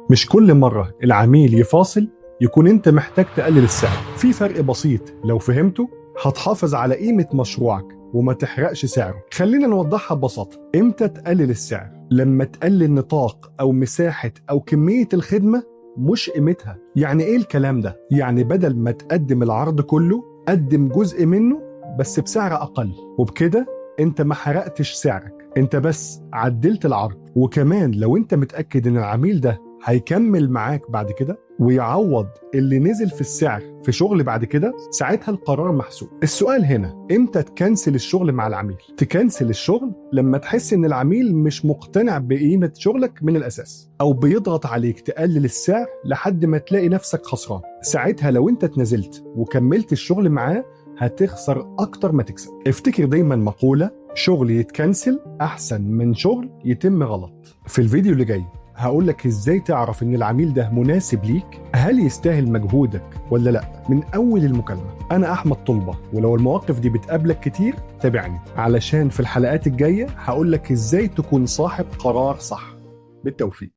مش كل مرة العميل يفاصل يكون انت محتاج تقلل السعر. في فرق بسيط لو فهمته هتحافظ على قيمة مشروعك وما تحرقش سعره. خلينا نوضحها ببساطة. امتى تقلل السعر؟ لما تقلل نطاق او مساحة او كمية الخدمة مش قيمتها. يعني ايه الكلام ده؟ يعني بدل ما تقدم العرض كله قدم جزء منه بس بسعر اقل، وبكده انت ما حرقتش سعرك، انت بس عدلت العرض. وكمان لو انت متأكد ان العميل ده هيكمل معاك بعد كده ويعوض اللي نزل في السعر في شغل بعد كده، ساعتها القرار محسوب. السؤال هنا امتى تكنسل الشغل مع العميل؟ تكنسل الشغل لما تحس ان العميل مش مقتنع بقيمة شغلك من الاساس، او بيضغط عليك تقلل السعر لحد ما تلاقي نفسك خسران. ساعتها لو انت اتنزلت وكملت الشغل معاه هتخسر اكتر ما تكسب. افتكر دايما مقولة: شغل يتكنسل احسن من شغل يتم غلط. في الفيديو اللي جاي هقول لك ازاي تعرف ان العميل ده مناسب ليك، هل يستاهل مجهودك ولا لا، من اول المكالمة. انا احمد طلبة، ولو المواقف دي بتقابلك كتير تابعني، علشان في الحلقات الجاية هقول لك ازاي تكون صاحب قرار صح. بالتوفيق.